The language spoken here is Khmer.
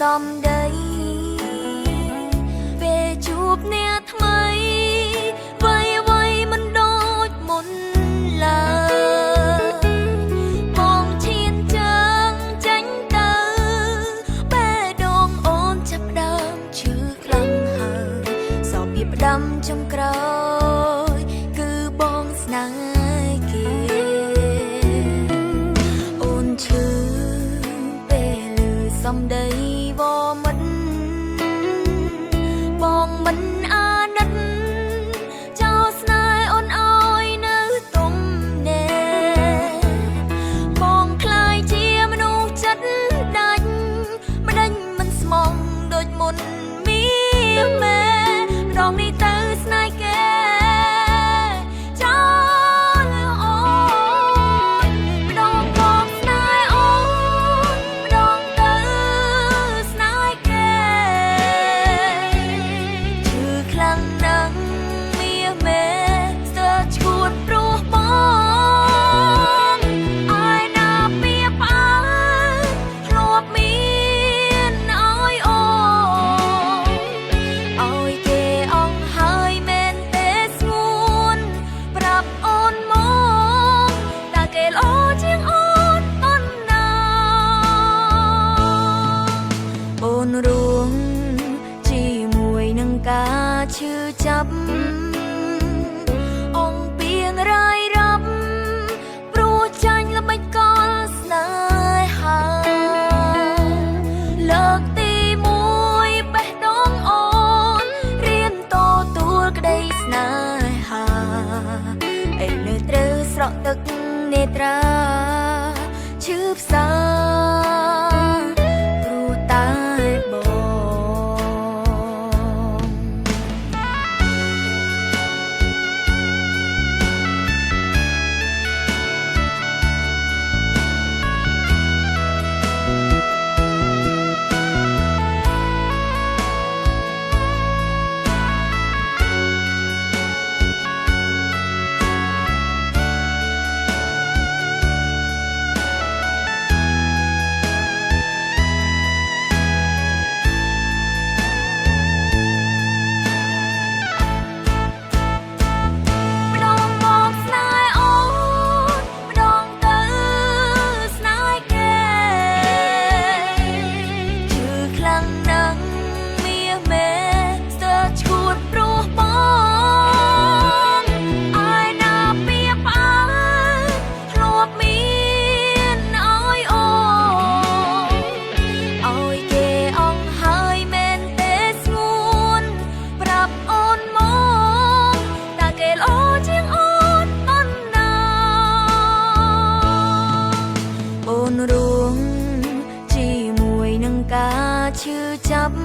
សំដីពេលជួបអ្នកថ្មីអ្វីអ្វីមិនដូចមុនឡើយបងឈានជើងចេញទៅពេលដងអូនចាប់ផ្ដើមឈឺខ្លាំងហើយសោកពីផ្ដាំចុងក្រោយគឺបងស្នេហ៍គេអូនឈឺពេលឮសំដីបងមិនអាណិតចោលស្នេហ៍អូនឲ្យនៅទុំណែបងខ្លាយជាមនុស្សចិត្តដាច់មិនដេញមិនស្មងដូចមុនមានមែម្ដងនេះទៅស្នេហ៍គេចោលអូនម្ដងមកស្នេហ៍អូនម្ដងទៅស្នេហ៍គេខ្លាំងណាស់មាសមេស្ទើរឈួតព្រោះបងអាយណាពីផ្អើលធ្លាប់មានឲ្យអូឲ្យគេអង្ហើយមែនទេស្ងួនប្រាប់អូនមកតើគេល្អជាងអូនប៉ុណ្ណាអូនរួមជាមួយនឹងការឈឺចាប់អងពីងរាយរាប់ព្រោះចាញ់ល្បិចកលស្នេហាលើកទី1បេះដូងអូនរៀនទទួលក្តីស្នេហាឯនៅត្រូវស្រក់ទឹកនេត្រាឈឺផ្សាព្រោះតែបងរួមជាមួយនឹងការឈឺចាប់